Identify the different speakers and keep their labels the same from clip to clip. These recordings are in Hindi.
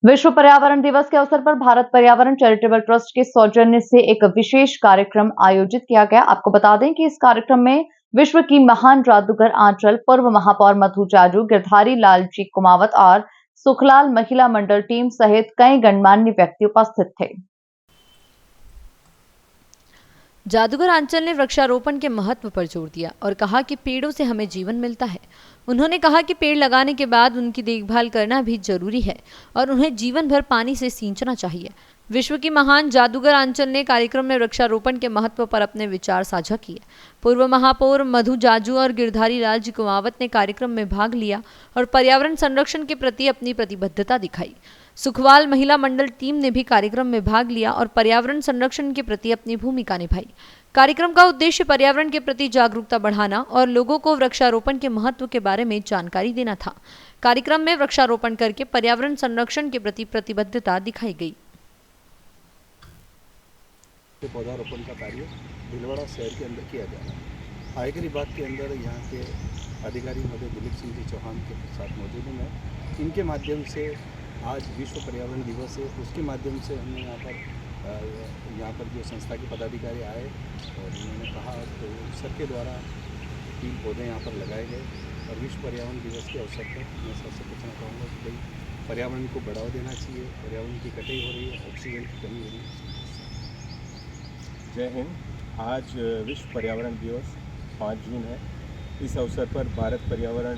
Speaker 1: विश्व पर्यावरण दिवस के अवसर पर भारत पर्यावरण चैरिटेबल ट्रस्ट के सौजन्य से एक विशेष कार्यक्रम आयोजित किया गया। आपको बता दें कि इस कार्यक्रम में विश्व की महान जादूगर आंचल, पूर्व महापौर मधु जाजू, गिरधारी लाल जी कुमावत और सुखलाल महिला मंडल टीम सहित कई गणमान्य व्यक्ति उपस्थित थे।
Speaker 2: जादूगर आंचल ने वृक्षारोपण के महत्व पर जोर दिया और कहा कि पेड़ों से हमें जीवन मिलता है। उन्होंने कहा कि पेड़ लगाने के बाद उनकी देखभाल करना भी जरूरी है और उन्हें जीवन भर पानी से सींचना चाहिए। विश्व की महान जादूगर आंचल ने कार्यक्रम में वृक्षारोपण के महत्व पर अपने विचार साझा किए। पूर्व महापौर मधु जाजू और गिरधारी लाल जी कुमावत ने कार्यक्रम में भाग लिया और पर्यावरण संरक्षण के प्रति अपनी प्रतिबद्धता दिखाई। सुखवाल महिला मंडल टीम ने भी कार्यक्रम में भाग लिया और पर्यावरण संरक्षण के प्रति अपनी भूमिका निभाई। कार्यक्रम का उद्देश्य पर्यावरण के प्रति जागरूकता बढ़ाना और लोगों को वृक्षारोपण के महत्व के बारे में जानकारी देना था। कार्यक्रम में वृक्षारोपण करके पर्यावरण संरक्षण के प्रति प्रतिबद्धता दिखाई गई।
Speaker 3: पौधारोपण का कार्य भीलवाड़ा शहर के अंदर किया जा रहा है। आयकर विभाग के अंदर यहाँ के अधिकारी महोदय दिलीप सिंह जी चौहान के साथ मौजूद हूँ मैं। इनके माध्यम से आज विश्व पर्यावरण दिवस है, उसके माध्यम से हमने यहाँ पर जो संस्था के पदाधिकारी आए और उन्होंने कहा तो सर के द्वारा 3 पौधे यहाँ पर लगाए गए और विश्व पर्यावरण दिवस के अवसर पर मैं सर से पूछना चाहूँगा कि भाई पर्यावरण को बढ़ावा देना चाहिए, पर्यावरण की कटाई हो रही है, ऑक्सीजन की कमी हो रही है।
Speaker 4: जय हिंद। आज विश्व पर्यावरण दिवस 5 जून है। इस अवसर पर भारत पर्यावरण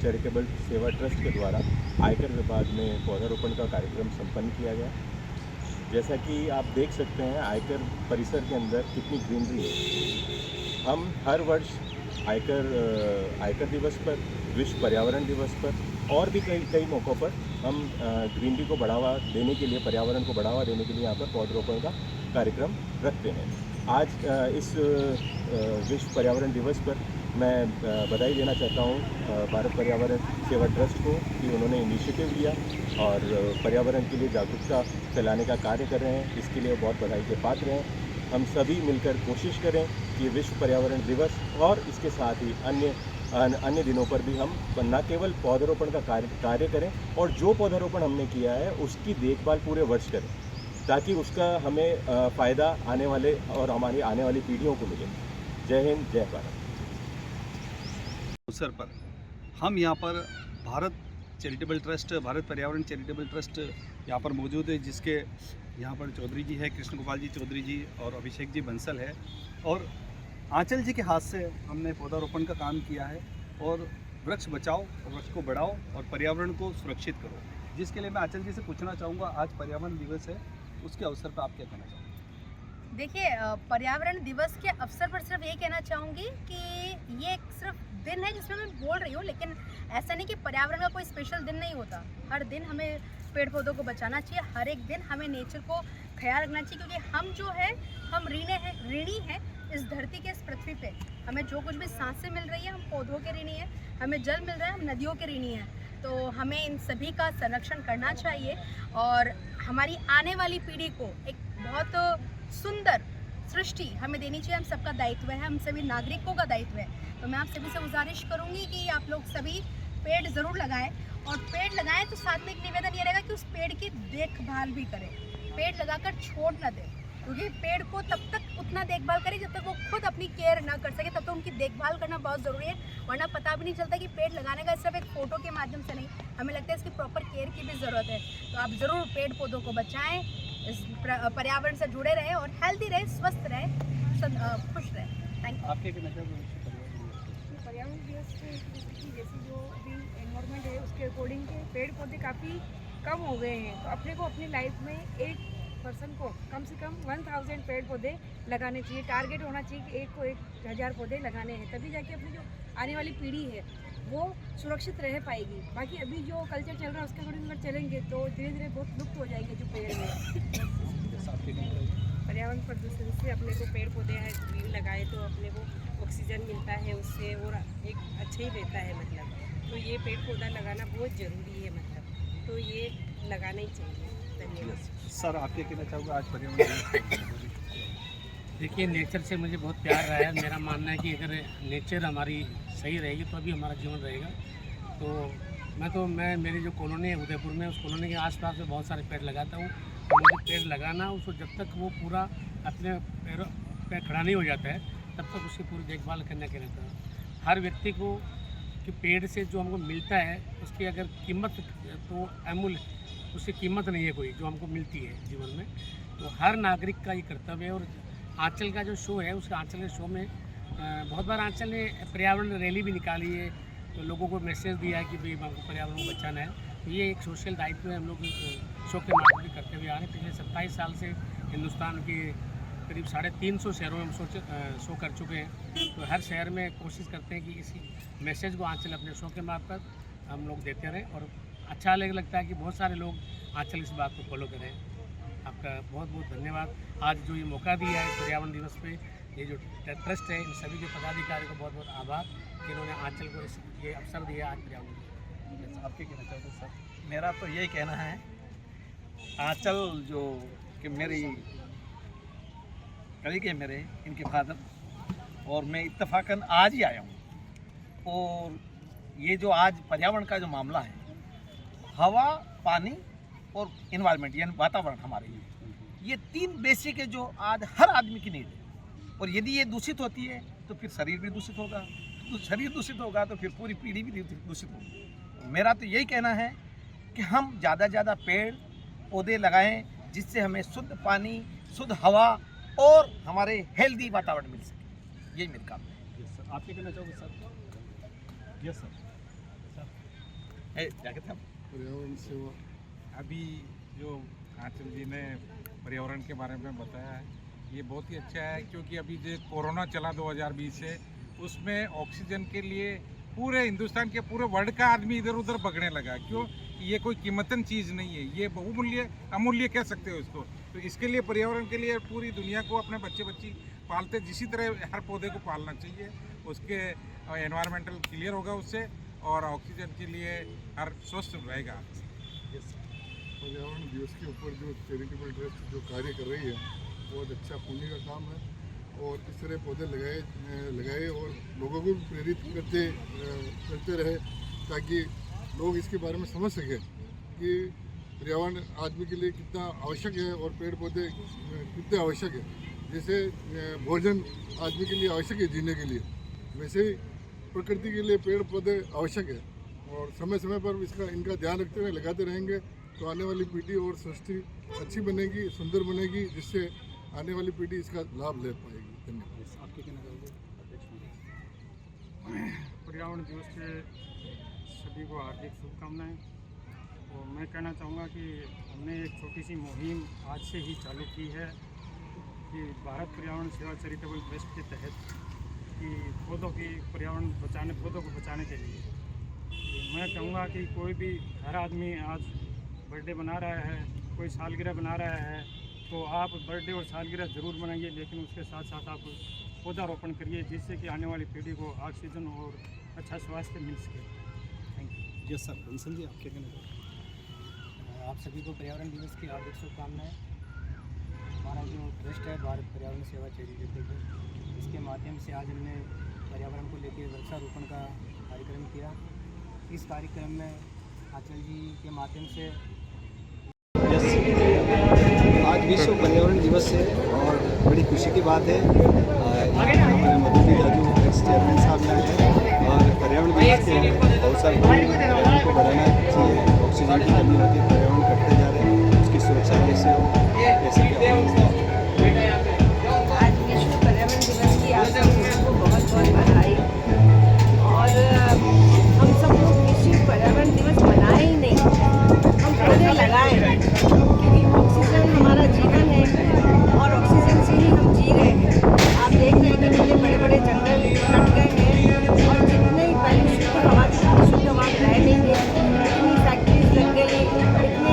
Speaker 4: चैरिटेबल सेवा ट्रस्ट के द्वारा आयकर विभाग में पौधारोपण का कार्यक्रम संपन्न किया गया। जैसा कि आप देख सकते हैं आयकर परिसर के अंदर कितनी ग्रीनरी है। हम हर वर्ष आयकर दिवस पर, विश्व पर्यावरण दिवस पर और भी कई मौक़ों पर हम ग्रीनरी को बढ़ावा देने के लिए, पर्यावरण को बढ़ावा देने के लिए यहाँ पर पौधारोपण का कार्यक्रम रखते हैं। आज इस विश्व पर्यावरण दिवस पर मैं बधाई देना चाहता हूँ भारत पर्यावरण सेवा ट्रस्ट को कि उन्होंने इनिशिएटिव लिया और पर्यावरण के लिए जागरूकता फैलाने का कार्य कर रहे हैं। इसके लिए बहुत बधाई के पात्र हैं। हम सभी मिलकर कोशिश करें कि विश्व पर्यावरण दिवस और इसके साथ ही अन्य दिनों पर भी हम न केवल पौधारोपण का कार्य करें और जो पौधारोपण हमने किया है उसकी देखभाल पूरे वर्ष करें ताकि उसका हमें फ़ायदा आने वाले और हमारी आने वाली पीढ़ियों को मिले। जय हिंद, जय भारत।
Speaker 3: अवसर पर हम यहाँ पर भारत पर्यावरण चैरिटेबल ट्रस्ट यहाँ पर मौजूद है, जिसके यहाँ पर चौधरी जी है, कृष्ण गोपाल जी चौधरी जी और अभिषेक जी बंसल है और आंचल जी के हाथ से हमने पौधारोपण का काम किया है। और वृक्ष बचाओ और वृक्ष को बढ़ाओ और पर्यावरण को सुरक्षित करो, जिसके लिए मैं आंचल जी से पूछना चाहूँगा, आज पर्यावरण दिवस है, उसके अवसर पर आप क्या कहना चाहोगे?
Speaker 5: देखिए, पर्यावरण दिवस के अवसर पर सिर्फ ये कहना चाहूँगी कि ये सिर्फ दिन है जिसमें मैं बोल रही हूँ, लेकिन ऐसा नहीं कि पर्यावरण का कोई स्पेशल दिन नहीं होता। हर दिन हमें पेड़ पौधों को बचाना चाहिए, हर एक दिन हमें नेचर को ख्याल रखना चाहिए, क्योंकि हम जो है हम ऋणी हैं इस धरती के, इस पृथ्वी पे। हमें जो कुछ भी सांसें मिल रही है हम पौधों के ऋणी हैं, हमें जल मिल रहा है हम नदियों के ऋणी हैं। तो हमें इन सभी का संरक्षण करना चाहिए और हमारी आने वाली पीढ़ी को एक बहुत सुंदर सृष्टि हमें देनी चाहिए। हम सबका दायित्व है, हम सभी नागरिकों का दायित्व है। तो मैं आप सभी से गुजारिश करूंगी कि आप लोग सभी पेड़ ज़रूर लगाएं और पेड़ लगाएं तो साथ में एक निवेदन ये रहेगा कि उस पेड़ की देखभाल भी करें। पेड़ लगाकर छोड़ ना दें, क्योंकि पेड़ को तब तक उतना देखभाल करें जब तक वो खुद अपनी केयर ना कर सके, तब तक उनकी देखभाल करना बहुत ज़रूरी है। वरना पता भी नहीं चलता कि पेड़ लगाने का सिर्फ एक फ़ोटो के माध्यम से नहीं, हमें लगता है इसकी प्रॉपर केयर की भी ज़रूरत है। तो आप ज़रूर पेड़ पौधों को बचाएँ, इस पर्यावरण से जुड़े रहे और हेल्दी रहे, स्वस्थ रहे, खुश रहे। Thank you.
Speaker 3: आपके मतलब
Speaker 6: पर्यावरण दिवस की जैसी जो अभी एनवायरनमेंट है उसके अकॉर्डिंग के पेड़ पौधे काफ़ी कम हो गए हैं, तो अपने को अपनी लाइफ में एक पर्सन को कम से कम 1000 पेड़ पौधे लगाने चाहिए। टारगेट होना चाहिए कि एक को 1000 पौधे लगाने हैं, तभी जाके अपनी जो आने वाली पीढ़ी है वो सुरक्षित रह पाएगी। बाकी अभी जो कल्चर चल रहा है उसके अकॉर्डिंग अगर चलेंगे तो धीरे धीरे बहुत लुप्त हो जाएंगे जो पेड़ हैं। पर्यावरण प्रदूषण से अपने को पेड़ पौधे लगाए तो अपने को ऑक्सीजन मिलता है उससे और एक अच्छा ही रहता है मतलब। तो ये पेड़ पौधा लगाना बहुत ज़रूरी है मतलब, तो ये लगाना ही चाहिए। धन्यवाद।
Speaker 3: सर, आप क्या कहना चाहोगे आज पर्यावरण?
Speaker 7: देखिए, नेचर से मुझे बहुत प्यार रहा है। मेरा मानना है कि अगर नेचर हमारी सही रहेगी तो अभी हमारा जीवन रहेगा। तो मैं मेरी जो कॉलोनी है उदयपुर में, उस कॉलोनी के आसपास में बहुत सारे पेड़ लगाता हूँ। और मुझे पेड़ लगाना, उसको जब तक वो पूरा अपने पैरों पे खड़ा नहीं हो जाता है तब तक उसकी पूरी देखभाल करने के रहता है। हर व्यक्ति को कि पेड़ से जो हमको मिलता है उसकी अगर कीमत तो अमूल्य, उसकी कीमत नहीं है कोई जो हमको मिलती है जीवन में। तो हर नागरिक का ये कर्तव्य है। और आंचल का जो शो है, उसका आंचल के शो में बहुत बार आंचल ने पर्यावरण रैली भी निकाली है, तो लोगों को मैसेज दिया है कि भाई हमको पर्यावरण को बचाना है। तो ये एक सोशल दायित्व है, हम लोग शो के माध्यम से करते हुए आ रहे हैं। पिछले 27 साल से हिंदुस्तान के करीब 350 शहरों में हम शो कर चुके हैं। तो हर शहर में कोशिश करते हैं कि इसी मैसेज को आंचल अपने शो के मार्फत हम लोग देते रहें। और अच्छा लगता है कि बहुत सारे लोग आंचल इस बात को फॉलो करें। आपका बहुत बहुत धन्यवाद। आज जो ये मौका दिया है पर्यावरण दिवस पे, ये जो ट्रस्ट है, इन सभी के पदाधिकारियों का बहुत बहुत आभार कि इन्होंने आंचल को ये अवसर दिया आज पर्यावरण दिवस।
Speaker 3: आपके कहना चाहते हैं सर?
Speaker 8: मेरा तो यही कहना है, आंचल जो कि मेरी कलीग है मेरे, इनके फादर, और मैं इत्तेफाकन आज ही आया हूँ। और ये जो आज पर्यावरण का जो मामला है, हवा, पानी और इन्वायरमेंट यानी वातावरण हमारे ये 3 बेसिक है जो आज हर आदमी की नीड है। और यदि ये दूषित होती है तो फिर शरीर भी दूषित होगा, तो शरीर दूषित होगा तो फिर पूरी पीढ़ी भी दूषित होगी। मेरा तो यही कहना है कि हम ज़्यादा से ज़्यादा पेड़ पौधे लगाएं, जिससे हमें शुद्ध पानी, शुद्ध हवा और हमारे हेल्दी वातावरण मिल सके। यही मेरा काम है।
Speaker 3: Yes sir. आपके कहना चाहोगे सर? Yes sir.
Speaker 8: क्या कहते हैं
Speaker 3: पर्यावरण सेवा।
Speaker 9: अभी जो आंचल जी ने पर्यावरण के बारे में बताया है, ये बहुत ही अच्छा है, क्योंकि अभी जो कोरोना चला 2020 से, उसमें ऑक्सीजन के लिए पूरे हिंदुस्तान के पूरे वर्ल्ड का आदमी इधर उधर भगने लगा। क्यों? ये कोई कीमतन चीज़ नहीं है, ये बहुमूल्य, अमूल्य कह सकते हो इसको। तो इसके लिए पर्यावरण के लिए पूरी दुनिया को अपने बच्ची पालते, जिसी तरह हर पौधे को पालना चाहिए। उसके एनवायरमेंटल क्लियर होगा उससे, और ऑक्सीजन के लिए हर स्वस्थ रहेगा।
Speaker 10: पर्यावरण दिवस के ऊपर जो चैरिटेबल ट्रस्ट जो कार्य कर रही है, बहुत अच्छा पुण्य का काम है। और इस तरह पौधे लगाए और लोगों को भी प्रेरित करते रहे, ताकि लोग इसके बारे में समझ सकें कि पर्यावरण आदमी के लिए कितना आवश्यक है और पेड़ पौधे कितने आवश्यक है। जैसे भोजन आदमी के लिए आवश्यक है जीने के लिए, वैसे ही प्रकृति के लिए पेड़ पौधे आवश्यक है। और समय समय पर इनका ध्यान रखते हुए लगाते रहेंगे तो आने वाली पीढ़ी और सृष्टि अच्छी बनेगी, सुंदर बनेगी, जिससे आने वाली पीढ़ी इसका लाभ ले पाएगी। धन्यवाद।
Speaker 3: आपके कहना चाहोगे?
Speaker 11: पर्यावरण दिवस के सभी को हार्दिक शुभकामनाएं। और मैं कहना चाहूँगा कि हमने एक छोटी सी मुहिम आज से ही चालू की है कि भारत पर्यावरण सेवा चैरिटेबल ट्रस्ट के तहत कि पौधों को बचाने के लिए मैं कहूँगा कि कोई भी हर आदमी आज बर्थडे बना रहा है, कोई सालगिरह बना रहा है, तो आप बर्थडे और सालगिरह ज़रूर मनाइए, लेकिन उसके साथ साथ आप पौधारोपण करिए, जिससे कि आने वाली पीढ़ी को ऑक्सीजन और अच्छा स्वास्थ्य मिल सके। Thank you.
Speaker 3: Yes sir. Bansal ji, आपके कहना चाहोगे?
Speaker 7: आप सभी को पर्यावरण दिवस की हार्दिक शुभकामनाएं। हमारा जो ट्रस्ट है भारत पर्यावरण सेवा चैरिटेबल ट्रस्ट, इसके माध्यम से आज हमने पर्यावरण को लेकर वृक्षारोपण का कार्यक्रम किया। इस कार्यक्रम में आंचल जी के माध्यम से
Speaker 3: आज विश्व पर्यावरण दिवस है और बड़ी खुशी की बात है। हमारे मधुबनी दादू एक्स चेयरमैन साहब यहाँ हैं और पर्यावरण दिवस के अवसर पर पर्यावरण को बढ़ाना चाहिए। ऑक्सीजन की कमी होती है, पर्यावरण कटते जा रहे हैं, उसकी सुरक्षा कैसे हो, कैसे क्या हो।
Speaker 6: आज विश्व पर्यावरण दिवस की आप सबको बहुत बहुत बधाई। और हम सब लोग विश्व पर्यावरण दिवस मनाए ही नहीं, हम पौधे लगाएं, क्योंकि ऑक्सीजन हमारा जीवन है और ऑक्सीजन से ही हम जी रहे हैं। आप देख रहे हैं कि कितने बड़े बड़े जंगल कट गए हैं और जितने ही पहले शुद्ध हवा रह नहीं गई, इतनी फैक्ट्रीज लग गई, इतनी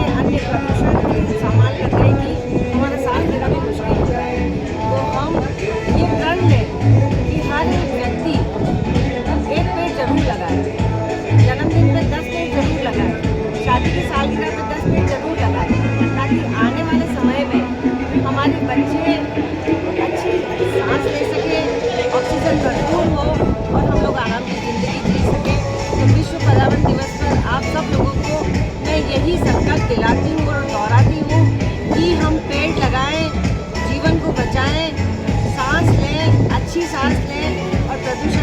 Speaker 6: प्रदूषण